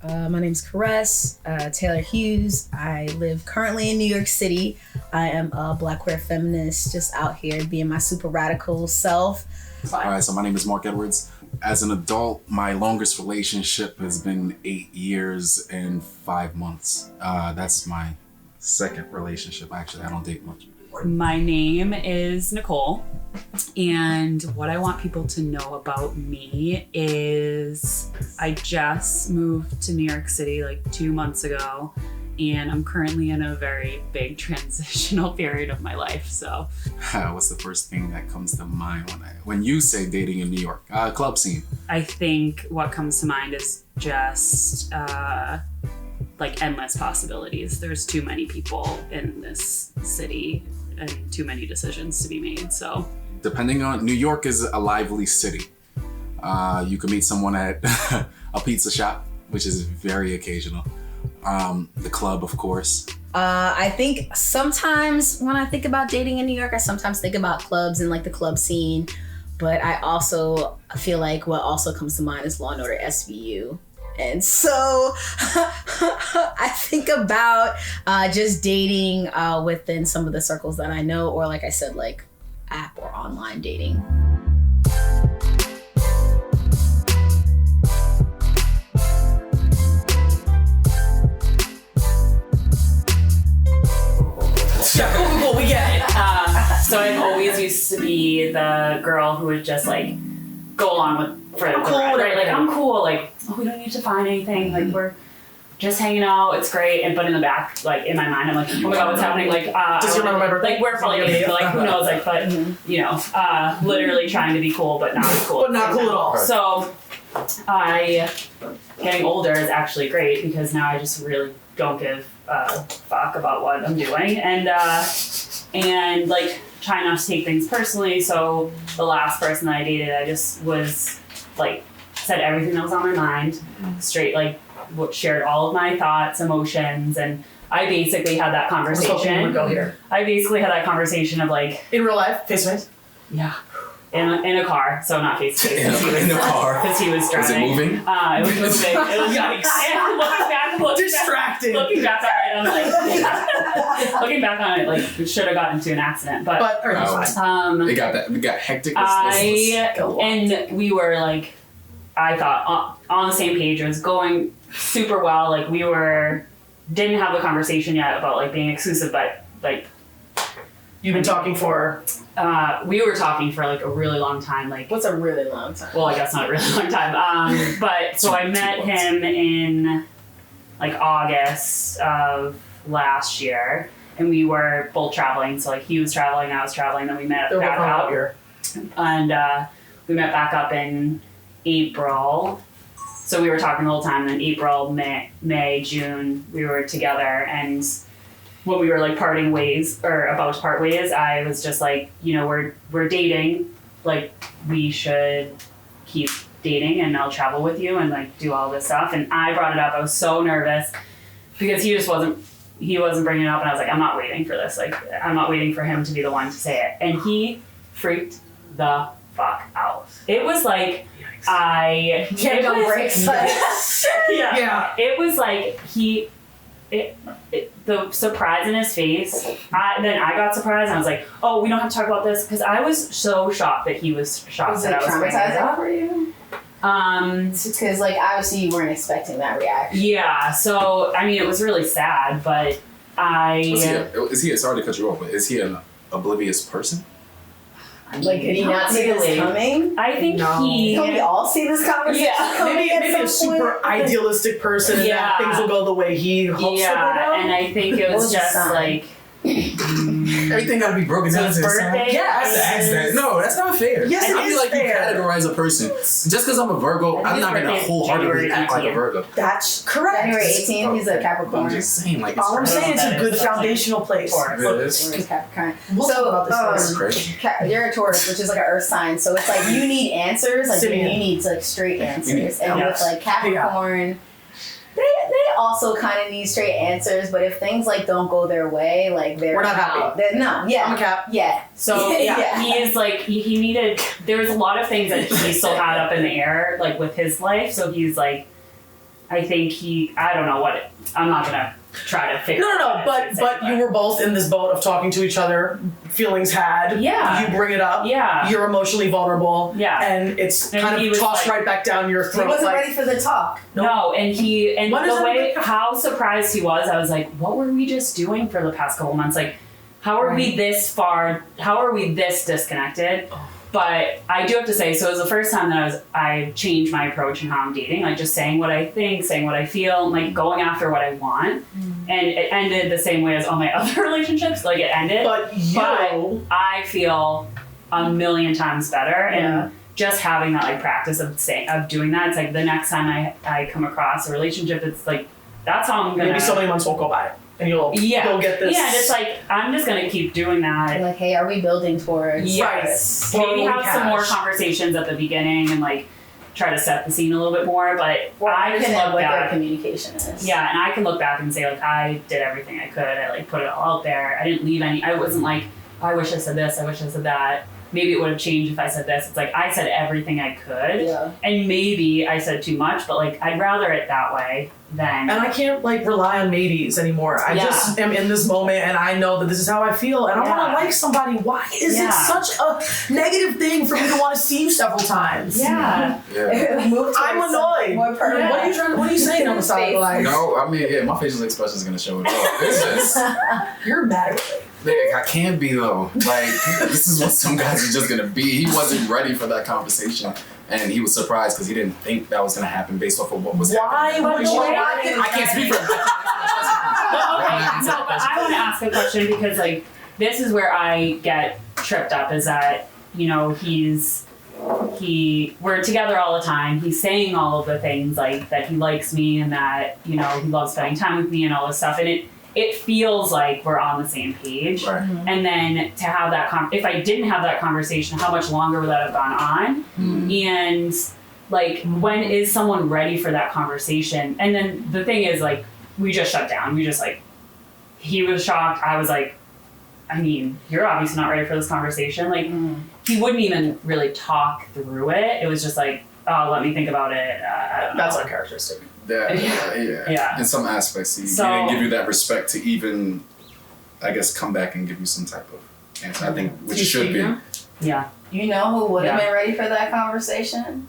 My name's Karess, Taylor Hughes. I live currently in New York City. I am a Black queer feminist, just out here being my super radical self. All right, so my name is Mark Edwards. As an adult, my longest relationship has been 8 years and 5 months. That's my second relationship. Actually, I don't date much. My name is Nicole, and what I want people to know about me is I just moved to New York City like 2 months ago, and I'm currently in a very big transitional period of my life. So, what's the first thing that comes to mind when you say dating in New York? Club scene. I think what comes to mind is just like endless possibilities. There's too many people in this city and too many decisions to be made. So, depending on, New York is a lively city. You can meet someone at a pizza shop, which is very occasional. The club, of course. I think sometimes when I think about dating in New York, I sometimes think about clubs and like the club scene. But I also feel like what also comes to mind is Law & Order SVU. And so I think about just dating within some of the circles that I know, or like I said, like app or online dating. Cool, we get it. So I've always used to be the girl who would just like go along with for the ride, right? Like I'm cool, like we don't need to find anything, like we're just hanging out, it's great. And but in the back, like in my mind, I'm like, oh my god, what's happening? Like does you remember? Like we're probably gonna be like, who knows? Like, but you know, literally trying to be cool, but not cool. But not cool at all. So getting older is actually great because now I just really don't give a fuck about what I'm doing, and like try not to take things personally. So the last person that I dated, I just was like said everything that was on my mind, straight, like shared all of my thoughts, emotions, and I basically had that conversation. I basically had that conversation of like in real life, face to face. Yeah. In a car, so not face to face. In a car. Because he was driving. Was it moving? It was moving. It was like, distracted. Looking back on it, like we should have gotten into an accident, but it got hectic. And we were like, I thought on the same page. It was going super well. Like didn't have the conversation yet about like being exclusive, but like. You've been talking for? We were talking for like a really long time. Like, what's a really long time? Well, I guess not a really long time. But so I met him in like August of last year, and we were both traveling. So like he was traveling, I was traveling. Then we met back up here, and we met back up in April. So we were talking the whole time. Then April, May, June, we were together, and when we were like parting ways or about to part ways, I was just like, you know, we're dating, like we should keep dating and I'll travel with you and like do all this stuff. And I brought it up. I was so nervous because he wasn't bringing it up, and I was like, I'm not waiting for this. Like I'm not waiting for him to be the one to say it. And he freaked the fuck out. It was like Yeah. It was like the surprise in his face. Then I got surprised, and I was like, "Oh, we don't have to talk about this," because I was so shocked that he was shocked. Was that it I was traumatizing for you? Because like obviously you weren't expecting that reaction. Yeah. So I mean, it was really sad, but sorry to cut you off, but is he an oblivious person? Like, did he not see this coming? I think Can we all see this conversation coming? Maybe a super idealistic person, and that things will go the way he hopes that they go. And I think it was just like everything got to be broken down to his birthday. Yes. No, that's not fair. Yes, I feel like fair. You categorize a person just because I'm a Virgo. I'm not gonna wholeheartedly act like a Virgo. That's correct. January 18th, he's a Capricorn. I'm just saying, like, all I'm saying is a good foundational place. Capricorn. We'll talk about this later. You're a Taurus, which is like an Earth sign, so it's like you need answers, like you need like straight answers, and with like Capricorn. They also kind of need straight answers, but if things like don't go their way, like we're not happy. No, yeah, I'm a Cap. Yeah. So he is like he needed. There was a lot of things that he still had up in the air, like with his life. So he's like, I think I don't know what I'm not gonna try to figure out. But you were both in this boat of talking to each other, feelings had. Yeah. You bring it up. Yeah. You're emotionally vulnerable. Yeah. And it's And kind he of was tossed like- right back down your throat. He wasn't like, ready for the talk. No, and When is the way everybody- how surprised he was, I was like, what were we just doing for the past couple months? Like, how are we this far? How are we this disconnected? But I do have to say, so it was the first time that I changed my approach in how I'm dating, like just saying what I think, saying what I feel, and like going after what I want. And it ended the same way as all my other relationships. Like it ended. But I feel a million times better. Yeah. And just having that like practice of doing that, it's like the next time I come across a relationship, it's like, that's how I'm gonna. maybe so many months won't go by. And you'll get this. Yeah, and it's like, I'm just gonna keep doing that. Like, hey, are we building towards? Yes. Right. Maybe have some Cash. more conversations at the beginning and like try to set the scene a little bit more. But I just Understand look what their back. communication is. Yeah, and I can look back and say like I did everything I could. I like put it all out there. I didn't leave any. I wasn't like, oh, I wish I said this. I wish I said that. Maybe it would have changed if I said this. It's like I said everything I could. Yeah. And maybe I said too much, but like I'd rather it that way than. And I can't like rely on maybes anymore. I just am in this moment and I know that this is how I feel and I want to like somebody. Why is it such a negative thing for me to want to see you several times? Yeah. I'm annoyed. More permanent. What are you saying on the side of the line? No, I mean, yeah, my facial expression is gonna show it all. It's just, You're mad at me. I can't be though. Like, this is what some guys are just gonna be. He wasn't ready for that conversation, and he was surprised because he didn't think that was gonna happen based off of what was happening. Why would you? I can't speak for him. No, but I want to ask a question because like this is where I get tripped up is that, you know, we're together all the time. He's saying all of the things like that he likes me and that, you know, he loves spending time with me and all this stuff. And it feels like we're on the same page. Right. And then to have that, if I didn't have that conversation, how much longer would that have gone on? And like, when is someone ready for that conversation? And then the thing is like, we just shut down. We just like, he was shocked. I was like, I mean, you're obviously not ready for this conversation. Like, he wouldn't even really talk through it. It was just like, oh, let me think about it. I don't know. That's uncharacteristic. Yeah. In some aspects, he didn't give you that respect to even, I guess, come back and give you some type of answer. I think, which should be. Yeah. You know who would have been ready for that conversation?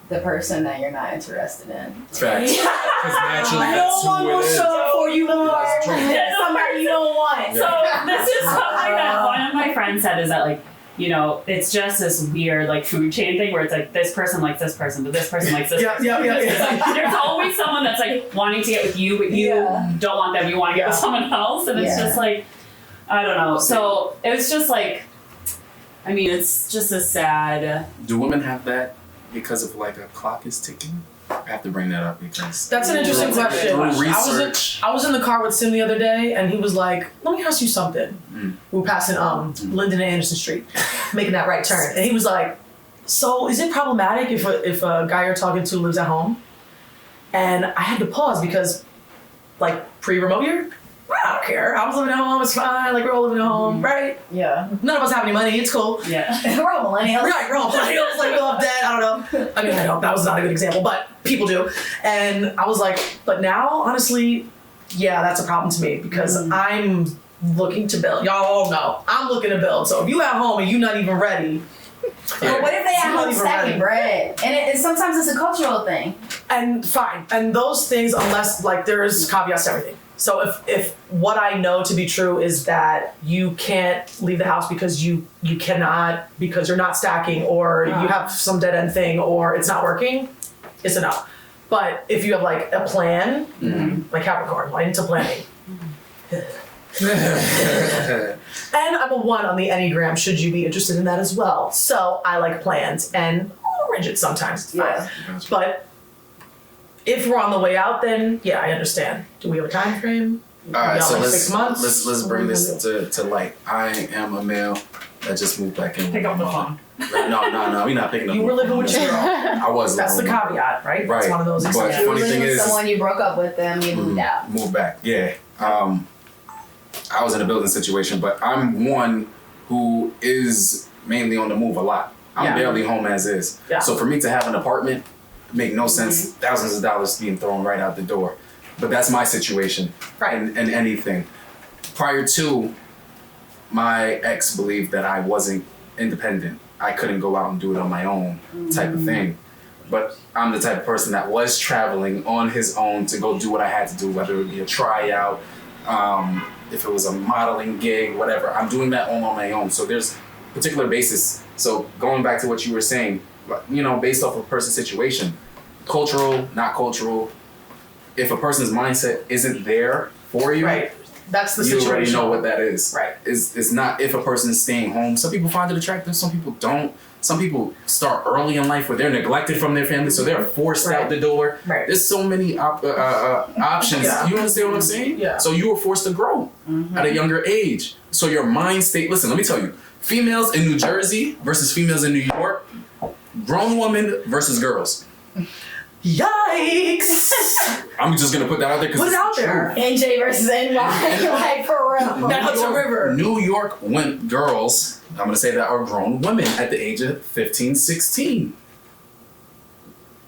The person that you're not interested in. Facts. Because naturally, No that's one who will it is. show up for you more That's true. than somebody you don't want. So this is something that one of my friends said is that like, you know, it's just this weird like food chain thing where it's like this person likes this person, but this person likes this person. Yeah. Like, there's always someone that's like wanting to get with you, but you don't want them. You want to get with someone else, and it's just like, I don't know. So it was just like, I mean, it's just a sad. Do women have that because of like a clock is ticking? I have to bring that up because That's an interesting question. through research. I was in the car with Sim the other day, and he was like, "Let me ask you something." We were passing Linden and Anderson Street, making that right turn, and he was like, "So is it problematic if a guy you're talking to lives at home?" And I had to pause because, like, pre-remote year, I don't care. I was living at home. It's fine. Like, we're all living at home, right? Yeah. None of us have any money. It's cool. Yeah. We're all millennials. Right, we're all millennials, like, we love dead, I don't know. I mean, I know, that was not a good example, but people do. And I was like, but now, honestly, yeah, that's a problem to me because I'm looking to build. Y'all all know, I'm looking to build. So if you at home and you not even ready, But what if they at home even stacking ready. bread? And sometimes it's a cultural thing. and fine. And those things, unless, like, there's caveats to everything. So if what I know to be true is that you can't leave the house because you cannot, because you're not stacking or you have some dead end thing or it's not working, it's a no. But if you have like a plan, like Capricorn, like into planning. And I'm a 1 on the Enneagram, should you be interested in that as well. So I like plans and a little rigid sometimes, it's fine. Gotcha. But if we're on the way out, then yeah, I understand. Do we have a time frame? All right, so like let's 6 months. let's bring this to light. I am a male that just moved back in. Pick up the phone. No, we're not picking up. You were living with your girl. I was. That's the living with- caveat, right? Right. It's one of those But exceptions. You were funny living thing with is- someone, you broke up with them, you moved out. Moved back, yeah. I was in a building situation, but I'm one who is mainly on the move a lot. I'm barely home as is. Yeah. So for me to have an apartment make no sense. Thousands of dollars being thrown right out the door. But that's my situation. Right. And anything. Prior to, my ex believed that I wasn't independent. I couldn't go out and do it on my own type of thing. But I'm the type of person that was traveling on his own to go do what I had to do, whether it be a tryout, if it was a modeling gig, whatever. I'm doing that all on my own. So there's particular basis. So going back to what you were saying, you know, based off of a person's situation, cultural, not cultural, if a person's mindset isn't there for you, Right. That's the you situation. already know what that is. Right. It's not if a person's staying home. Some people find it attractive, some people don't. Some people start early in life where they're neglected from their family, so they're forced out the door. Right. There's so many options. Yeah. You understand what I'm saying? Yeah. So you were forced to grow at a younger age. So your mind state, listen, let me tell you, females in New Jersey versus females in New York, grown women versus girls. Yikes! I'm just gonna put that out there because Put it out there. NJ versus NY, like for real. That's a river. New York girls, I'm gonna say that, are grown women at the age of 15, 16.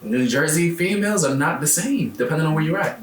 New Jersey females are not the same, depending on where you're at.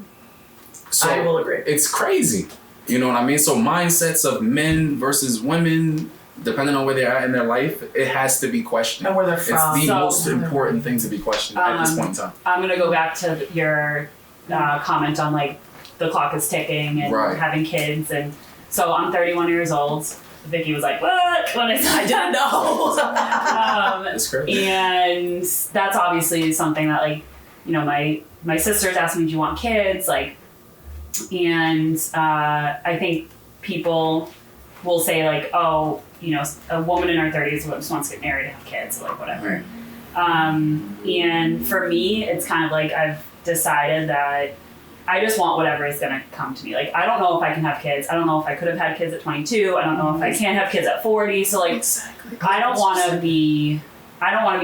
So I will agree. It's crazy. You know what I mean? So mindsets of men versus women, depending on where they're at in their life, it has to be questioned. And where they're from. It's the So- most important thing to be questioned at this point in time. I'm gonna go back to your comment on like the clock is ticking and Right. having kids, and so I'm 31 years old. Vicky was like, "What?" When I said I didn't know. It's crazy. and that's obviously something that, like, you know, my sisters asked me, "Do you want kids?" Like, and I think people will say like, "Oh, you know, a woman in her 30s just wants to get married and have kids," or like whatever. And for me, it's kind of like I've decided that I just want whatever is gonna come to me. Like, I don't know if I can have kids. I don't know if I could have had kids at 22. I don't know if I can have kids at 40. So like, I don't want to be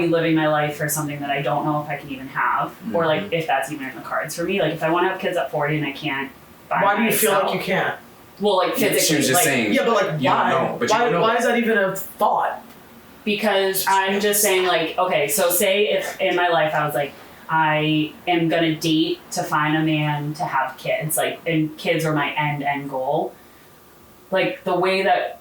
living my life for something that I don't know if I can even have, or like if that's even in the cards for me. Like, if I want to have kids at 40 and I can't, Why do you feel like you can't? Well, like physically, She was just like, saying. Yeah, but like You don't why? know, but you don't know. Why is that even a thought? because I'm just saying, like, okay, so say if in my life I was like, I am gonna date to find a man to have kids, like, and kids are my end goal. Like, the way that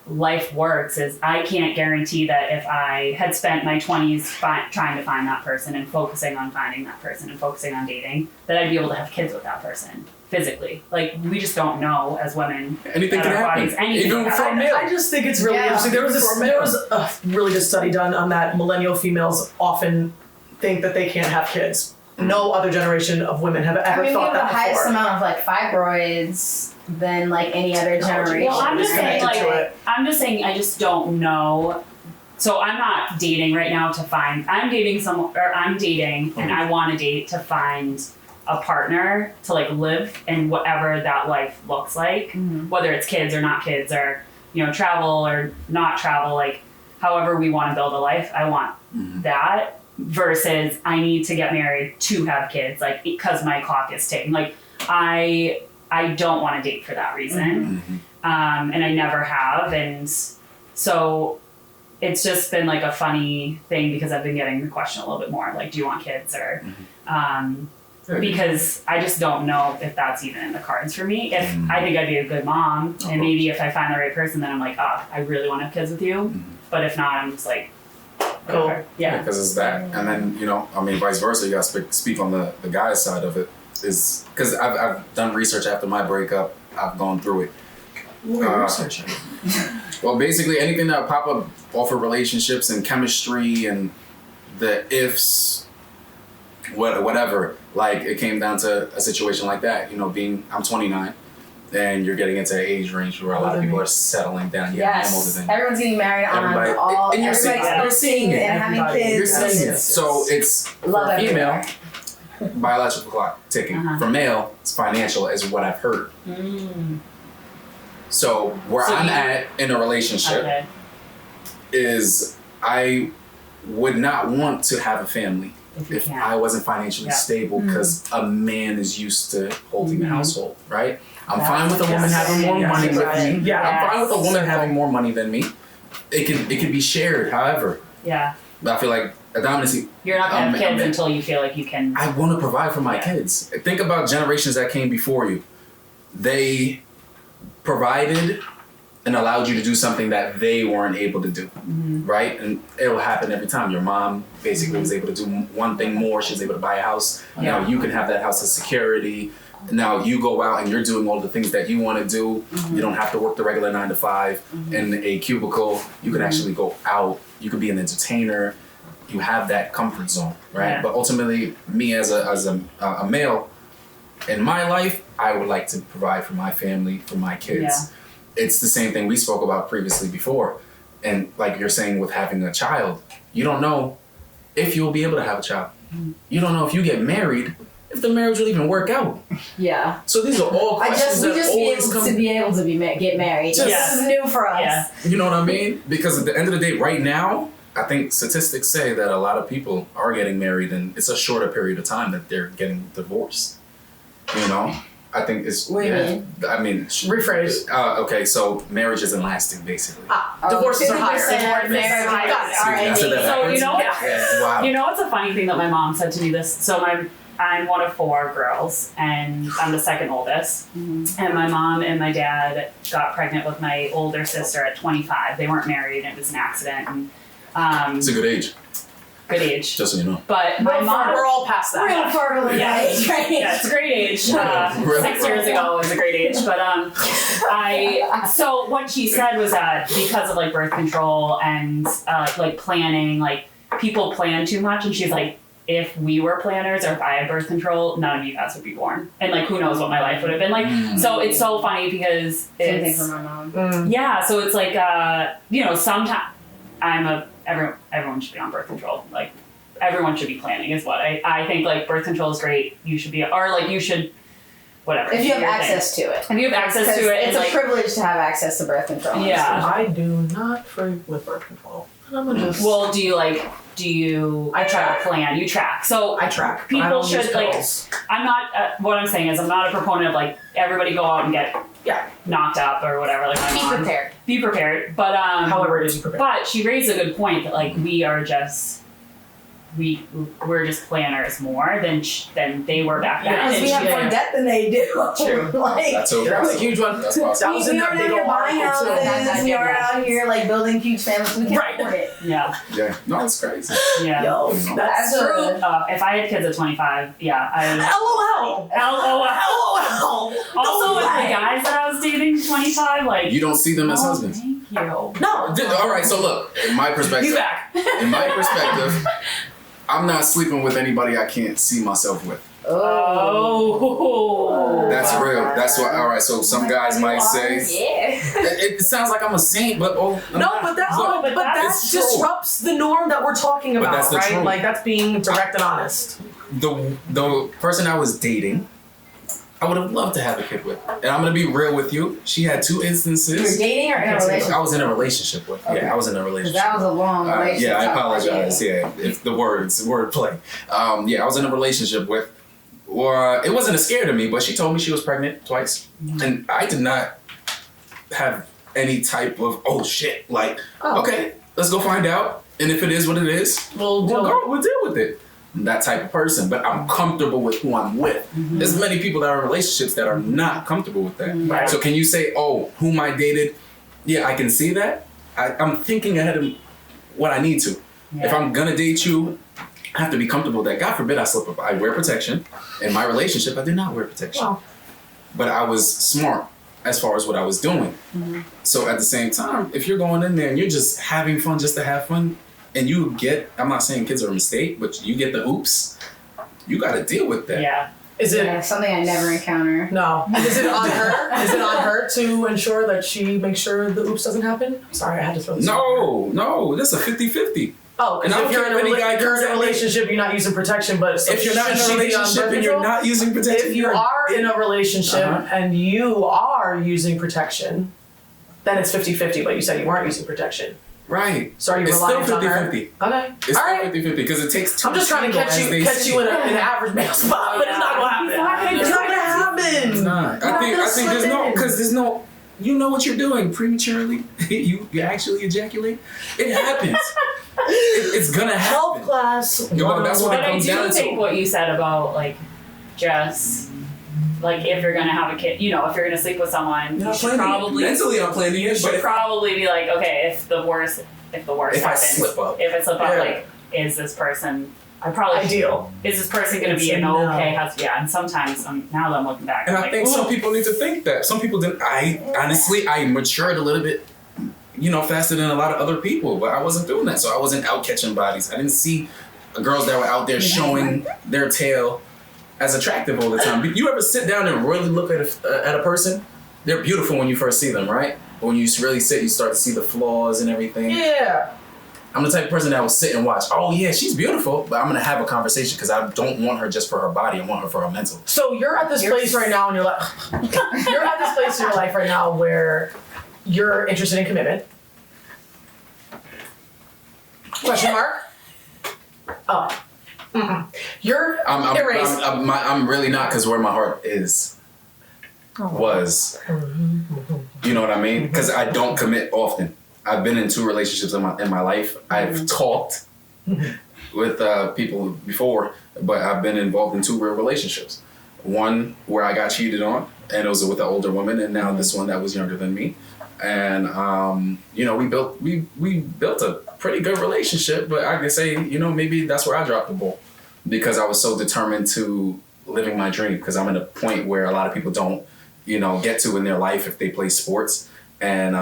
life works is I can't guarantee that if I had spent my 20s trying to find that person and focusing on finding that person and focusing on dating, that I'd be able to have kids with that person physically. Like, we just don't know as women. Anything can happen. Even for a male. I just think it's really interesting. There was a really good study done on that. Millennial females often think that they can't have kids. No other generation of women have ever We thought have the that highest before. amount of like fibroids than like any other generation. Well, I'm just saying, Connected to like, it. I'm just saying, I just don't know. So I'm not dating right now to find. I'm dating and I want to date to find a partner to like live in whatever that life looks like, whether it's kids or not kids, or, you know, travel or not travel. Like, however we want to build a life, I want that. Versus I need to get married to have kids, like, because my clock is ticking. Like, I don't want to date for that reason. And I never have. And so it's just been like a funny thing because I've been getting the question a little bit more, like, do you want kids? Or, because I just don't know if that's even in the cards for me. If I think I'd be a good mom, and maybe if I find the right person, then I'm like, I really want to have kids with you. But if not, I'm just like, Cool. yeah. Because it's that. And then, you know, I mean, vice versa, you gotta speak on the guy's side of it. Is because I've done research after my breakup. I've gone through it. What are you researching? Well, basically anything that pop up off of relationships and chemistry and the ifs, whatever. Like, it came down to a situation like that. You know, I'm 29. And you're getting into an age range where a lot of people are settling down. Yeah, I'm older than you. Everyone's getting married Everybody- on all. and you're seeing- everybody's you're seeing it. and having Everybody. kids. You're seeing it. It's- So it's for Love a female, everywhere. biological clock ticking. For male, it's financial, is what I've heard. So where So I'm you- at in a relationship Okay. is I would not want to have a family If you if can't. I wasn't financially stable, because a man is used to holding the household, right? I'm fine with a woman having more money with me. Yeah. I'm fine with a woman having more money than me. It could be shared, however. Yeah. But I feel like A dominancy. You're not gonna have kids until you feel like you can. I want to provide for my kids. Think about generations that came before you. They provided and allowed you to do something that they weren't able to do, right? And it will happen every time. Your mom basically was able to do one thing more. She was able to buy a house. Now you can have that house as security. Now you go out and you're doing all the things that you want to do. You don't have to work the regular 9 to 5 in a cubicle. You can actually go out. You could be an entertainer. You have that comfort zone, right? Yeah. But ultimately, me as a male, in my life, I would like to provide for my family, for my kids. Yeah. It's the same thing we spoke about previously before. And like you're saying with having a child, you don't know if you'll be able to have a child. You don't know if you get married, if the marriage will even work out. Yeah. So these are all questions that always come. Be able to get married. This is new for us. Yeah. You know what I mean? Because at the end of the day, right now, I think statistics say that a lot of people are getting married and it's a shorter period of time that they're getting divorced. You know? I think it's... What do you mean? I mean... Rephrase. Okay, so marriage isn't lasting, basically. Divorces are higher. So you know what? Wow. You know what's a funny thing that my mom said to me this? So I'm one of 4 girls, and I'm the second oldest. And my mom and my dad got pregnant with my older sister at 25. They weren't married, and it was an accident. And, it's a good age. Good age. Just so you know. But my mom... We're all past that. Real fertile age, right? Yeah, it's a great age. 6 years ago was a great age. But so what she said was that because of like birth control and like planning, like people plan too much, and she's like, if we were planners or if I had birth control, none of you guys would be born. And like, who knows what my life would have been like. So it's so funny because Same thing for my mom. Yeah, so it's like, you know, sometimes everyone should be on birth control. Like, everyone should be planning is what I think. Like, birth control is great. You should be, or like you should, whatever. If you have access to it. If you have access to it. It's a privilege to have access to birth control. Yeah. I do not freak with birth control. Well, do you I track. plan? You track. So I track. People should like. I'm not. What I'm saying is, I'm not a proponent of like everybody go out and get knocked up or whatever. Like my mom. Prepared. Be prepared. But however it is you prepare. But she raised a good point that like we're just planners more than they were back then. Because we have more debt than they do. True. Like, That's a huge one. That's awesome. we are out here buying houses. We are out here like building huge families. We can't afford it. Yeah. Yeah. No, it's crazy. Yeah. Yo, that's true. If I had kids at 25, yeah, I would. LOL. LOL. Also, with the guys that I was dating, 25, like You don't see them as husbands. Thank you. No. All right, so look, in my perspective. He's back. In my perspective, I'm not sleeping with anybody I can't see myself with. Oh. That's real. That's what. All right. So some guys might say, it sounds like I'm a saint, but that disrupts the norm that we're talking about, that's the right? truth. Like that's being direct and honest. The person I was dating, I would have loved to have a kid with, and I'm gonna be real with you. She had 2 instances. You were dating or in a relationship? I was in a relationship with. Okay. Yeah, I was in a relationship. That was a long relationship. Yeah, I apologize. Yeah, if the wordplay. Yeah, I was in a relationship with. Or it wasn't a scare to me, but she told me she was pregnant twice, and I did not have any type of shit. Like, okay, let's go find out, and if it is what it is, we'll deal with it. I'm that type of person, but I'm comfortable with who I'm with. There's many people that are in relationships that are not comfortable with that. Right. So can you say, whom I dated? Yeah, I can see that. I'm thinking ahead of what I need to. Yeah. If I'm gonna date you, I have to be comfortable that, God forbid, I slip up. I wear protection. In my relationship, I did not wear protection. Wow. But I was smart as far as what I was doing. So at the same time, if you're going in there and you're just having fun just to have fun, and you get, I'm not saying kids are a mistake, but you get the oops, you got to deal with that. Yeah. Is it something I never encounter? No. Is it on her? Is it on her to ensure that she makes sure the oops doesn't happen? Sorry, I had to throw this. No, that's a 50-50. Oh, and if you're in a relationship, you're not using protection, but if you're not in a relationship and you're not using protection, if you are in a relationship and you are using protection, then it's 50-50, but you said you weren't using protection. Right. So are you reliant on her? 50-50. Okay. It's still 50-50 because it takes two. I'm just trying to catch you in an average male spot, but it's not going to happen. It's not going to happen. It's not. I think there's no, you know what you're doing prematurely. You actually ejaculate. It happens. it's gonna Health happen. class. Yo, that's what But it I comes do down think to. what you said about like just like if you're gonna have a kid, you know, if you're gonna sleep with someone, you should probably mentally I'm planning it, but should probably be like, okay, if the worst if happens, I slip up, like, is this person? I probably Ideal. Is this person going to be an No. okay husband? Yeah, and sometimes now that I'm looking back, and I'm I like, think some ooh. people need to think that. Some people didn't. I honestly, I matured a little bit, faster than a lot of other people, but I wasn't doing that, so I wasn't out catching bodies. I didn't see girls that were out there showing their tail as attractive all the time. You ever sit down and really look at a person? They're beautiful when you first see them, right? But when you really sit, you start to see the flaws and everything. Yeah. I'm the type of person that will sit and watch. Oh yeah, she's beautiful, but I'm gonna have a conversation because I don't want her just for her body. I want her for her mental. So you're at this place right now in your life. You're at this place in your life right now where you're interested in commitment. Question mark? Oh. Mm-mm. You're erased. I'm really not, because where my heart is was. You know what I mean? Because I don't commit often. I've been in 2 relationships in my life. I've talked with people before, but I've been involved in 2 real relationships. One where I got cheated on, and it was with an older woman, and now this one that was younger than me. And we built a pretty good relationship, but I can say, maybe that's where I dropped the ball, because I was so determined to living my dream, because I'm at a point where a lot of people don't, get to in their life if they play sports. And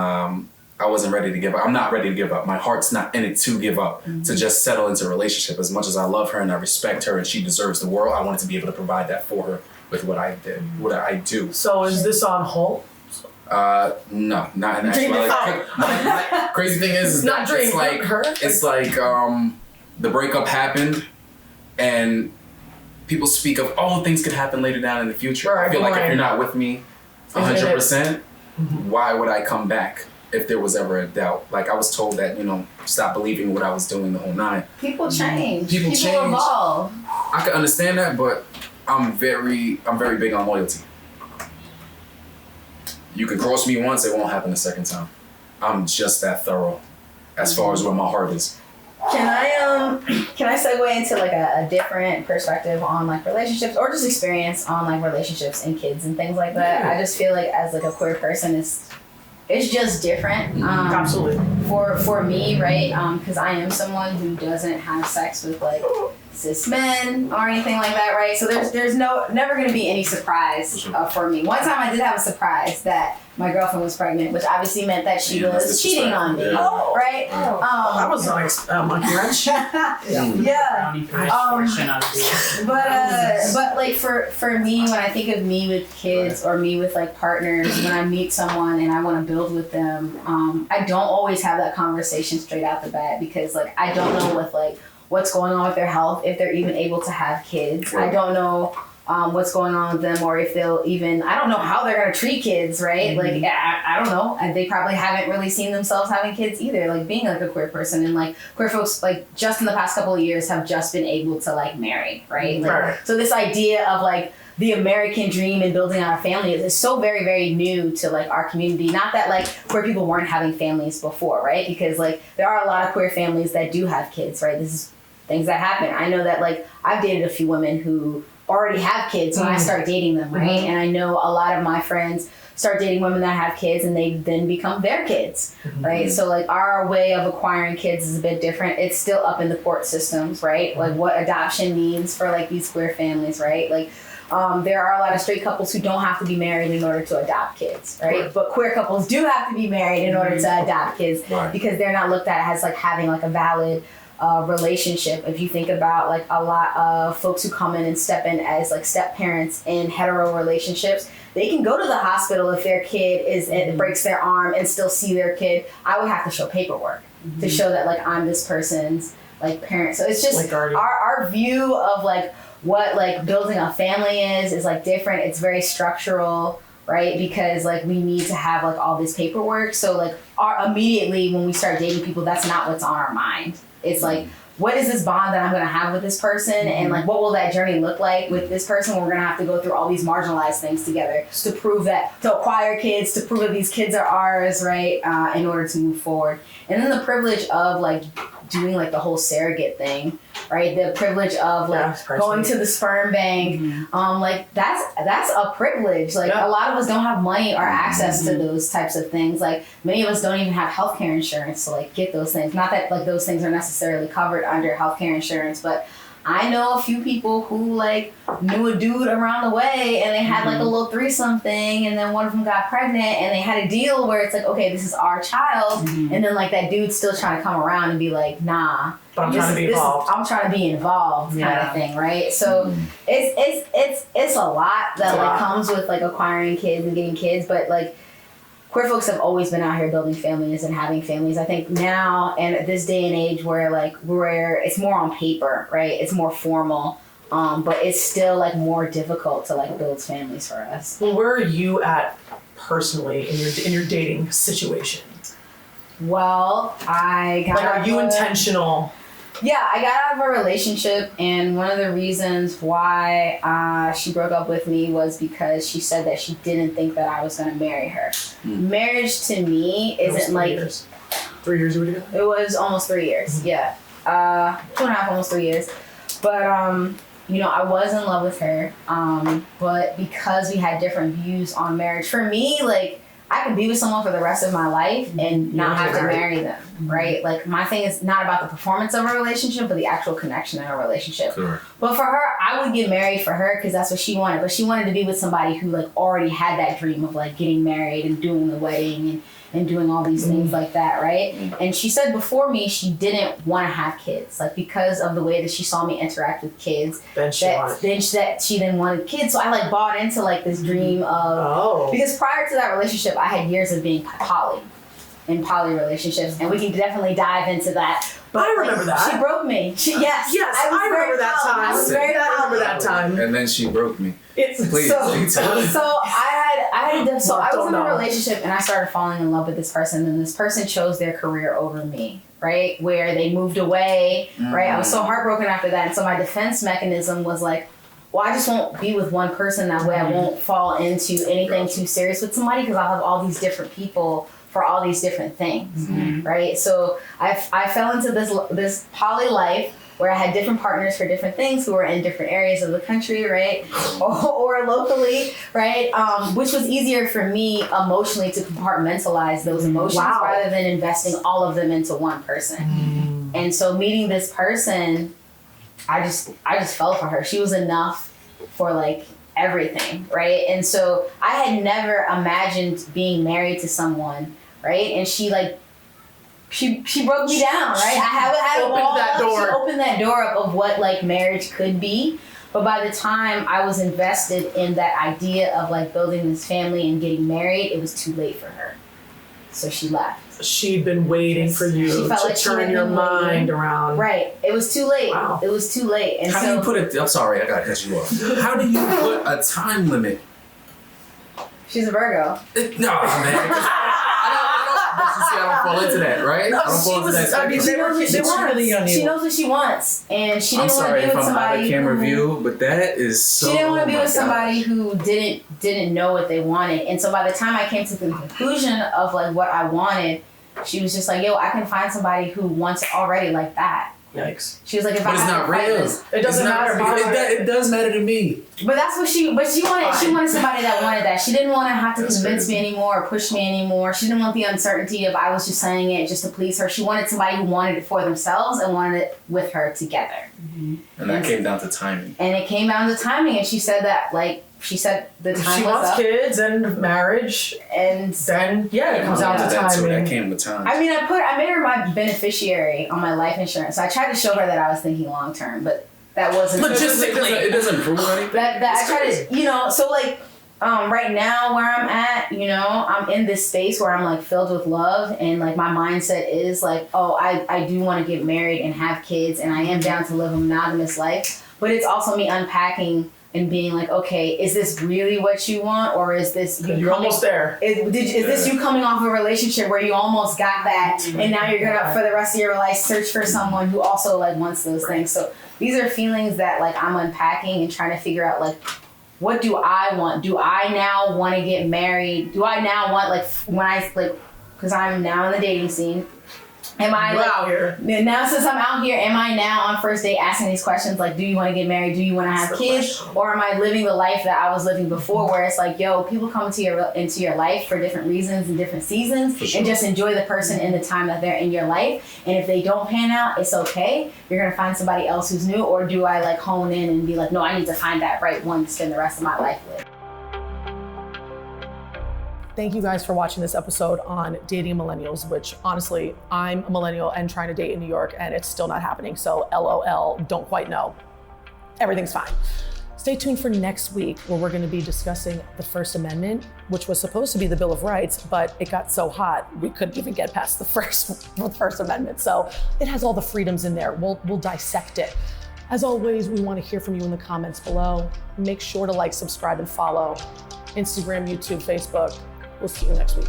I wasn't ready to give up. I'm not ready to give up. My heart's not in it to give up, to just settle into a relationship. As much as I love her and I respect her and she deserves the world, I wanted to be able to provide that for her with what I did, what I do. So is this on hold? No, not in actuality. Crazy thing is not dream. It's like the breakup happened, and people speak of things could happen later down in the future. Right, I feel like if you're not with me 100%, why would I come back if there was ever a doubt? Like, I was told that, stop believing what I was doing the whole 9. People change. People change. Evolve. I can understand that, but I'm very big on loyalty. You can cross me once, it won't happen a second time. I'm just that thorough as far as where my heart is. Can I segue into like a different perspective on like relationships, or just experience on like relationships and kids and things like that? I just feel like as like a queer person, it's just different. Absolutely. For me, right? Because I am someone who doesn't have sex with like cis men or anything like that, right? So there's never going to be any surprise for me. One time I did have a surprise that my girlfriend was pregnant, which obviously meant that she was cheating on me, right? That was nice, monkey wrench. But like for me, when I think of me with kids or me with like partners, when I meet someone and I want to build with them, I don't always have that conversation straight out the bat, because like I don't know with like what's going on with their health, if they're even able to have kids. I don't know what's going on with them, or if they'll even, I don't know how they're going to treat kids, right? Like, I don't know. And they probably haven't really seen themselves having kids either, like being like a queer person. And like queer folks, like just in the past couple of years have just been able to like marry, right? Like, so this idea of like the American dream and building out a family is so very, very new to like our community. Not that like queer people weren't having families before, right? Because like there are a lot of queer families that do have kids, right? This is things that happen. I know that like I've dated a few women who already have kids when I start dating them, right? And I know a lot of my friends start dating women that have kids and they then become their kids, right? So like our way of acquiring kids is a bit different. It's still up in the court systems, right? Like what adoption means for like these queer families, right? Like there are a lot of straight couples who don't have to be married in order to adopt kids, right? But queer couples do have to be married in order to adopt kids, because they're not looked at as like having like a valid relationship. If you think about like a lot of folks who come in and step in as like step parents in hetero relationships, they can go to the hospital if their kid it breaks their arm and still see their kid. I would have to show paperwork to show that like I'm this person's like parent. So it's just like our view of like what like building a family is like different. It's very structural, right? Because like we need to have like all this paperwork. So like immediately when we start dating people, that's not what's on our mind. It's like, what is this bond that I'm going to have with this person? And like, what will that journey look like with this person? We're going to have to go through all these marginalized things together to prove that, to acquire kids, to prove that these kids are ours, right? In order to move forward. And then the privilege of like doing like the whole surrogate thing, right? The privilege of like going to the sperm bank, like that's a privilege. Like a lot of us don't have money or access to those types of things. Like many of us don't even have healthcare insurance to like get those things. Not that like those things are necessarily covered under healthcare insurance, but I know a few people who like knew a dude around the way and they had like a little threesome thing, and then one of them got pregnant and they had a deal where it's like, okay, this is our child, and then like that dude's still trying to come around and be like, nah, but I'm trying to be involved. I'm trying to be involved, kind of thing, right? So it's a lot that like comes with like acquiring kids and getting kids, but like queer folks have always been out here building families and having families. I think now and at this day and age where it's more on paper, right? It's more formal, but it's still like more difficult to like build families for us. Well, where are you at personally in your dating situation? Well, are you intentional? Yeah, I got out of a relationship, and one of the reasons why she broke up with me was because she said that she didn't think that I was going to marry her. Marriage to me isn't like... 3 years you were together? It was almost 3 years, yeah. 2.5, almost 3 years. But, you know, I was in love with her, but because we had different views on marriage, for me, like, I could be with someone for the rest of my life and not have to marry them, right? Like, my thing is not about the performance of a relationship, but the actual connection in a relationship. Sure. But for her, I would get married for her because that's what she wanted. But she wanted to be with somebody who, like, already had that dream of, like, getting married and doing the wedding and doing all these things like that, right? And she said before me she didn't want to have kids, like because of the way that she saw me interact with kids. Then she didn't want kids. So I like bought into like this dream of because prior to that relationship I had years of being in poly relationships, and we can definitely dive into that. But I remember that. She broke me. Yes, I remember that time. I was very I remember that time. And then she broke me. Please. So I was in a relationship and I started falling in love with this person, and this person chose their career over me, right? Where they moved away, right? I was so heartbroken after that, and so my defense mechanism was like, well, I just won't be with one person, that way I won't fall into anything too serious with somebody because I'll have all these different people for all these different things, right? So I fell into this poly life where I had different partners for different things who were in different areas of the country, right? or locally, right? Which was easier for me emotionally to compartmentalize those emotions rather than investing all of them into one person. And so meeting this person, I just fell for her. She was enough for like everything, right? And so I had never imagined being married to someone, right? And she like, she broke me down, right? I had a wall up. She opened that door up of what like marriage could be. But by the time I was invested in that idea of like building this family and getting married, it was too late for her. So she left. She'd been waiting for you to turn your mind around. Right. It was too late. Wow. It was too late. And how do you put it? I'm sorry, I got to cut you off. How do you put a time limit? She's a Virgo. No, man. I don't fall into that, right? No, I don't fall into that. She knows what she wants, and she didn't want to be with somebody. I'm camera view, but that is so. She didn't want to be with somebody who didn't know what they wanted, and so by the time I came to the conclusion of like what I wanted, she was just like, "Yo, I can find somebody who wants it already like that." Yikes. She was like, but it's not real. It doesn't matter because it does matter to me. But that's what she wanted. She wanted somebody that wanted that. She didn't want to have to convince me anymore or push me anymore. She didn't want the uncertainty of I was just saying it just to please her. She wanted somebody who wanted it for themselves and wanted it with her together. And that came down to timing. And it came down to timing, and she said that she said the time she was wants up. Kids and marriage, and then it comes down to timing. So that came with time. I mean, I made her my beneficiary on my life insurance. So I tried to show her that I was thinking long term, but that wasn't logistically. It doesn't prove anything. I tried to, so like right now where I'm at, I'm in this space where I'm like filled with love, and like my mindset is like, oh, I do want to get married and have kids, and I am down to live a monogamous life, but it's also me unpacking and being like, okay, is this really what you want, or is this you're almost there? Is this you coming off a relationship where you almost got that, and now you're gonna for the rest of your life search for someone who also like wants those things? So these are feelings that like I'm unpacking and trying to figure out like, what do I want? Do I now want to get married? Do I now want like when I like, because I'm now in the dating scene. Am I We're out here. now, since I'm out here, am I now on first date asking these questions like, do you want to get married? Do you want to have kids? Or am I living the life that I was living before, where it's like, yo, people come into your life for different reasons and different seasons, and just enjoy the person in the time that they're in your life. And if they don't pan out, it's okay. You're gonna find somebody else who's new. Or do I like hone in and be like, no, I need to find that right one to spend the rest of my life with? Thank you guys for watching this episode on dating millennials, which honestly, I'm a millennial and trying to date in New York and it's still not happening. So LOL, don't quite know. Everything's fine. Stay tuned for next week where we're gonna be discussing the First Amendment, which was supposed to be the Bill of Rights, but it got so hot, we couldn't even get past the First Amendment. So it has all the freedoms in there. We'll dissect it. As always, we wanna hear from you in the comments below. Make sure to like, subscribe, and follow Instagram, YouTube, Facebook. We'll see you next week.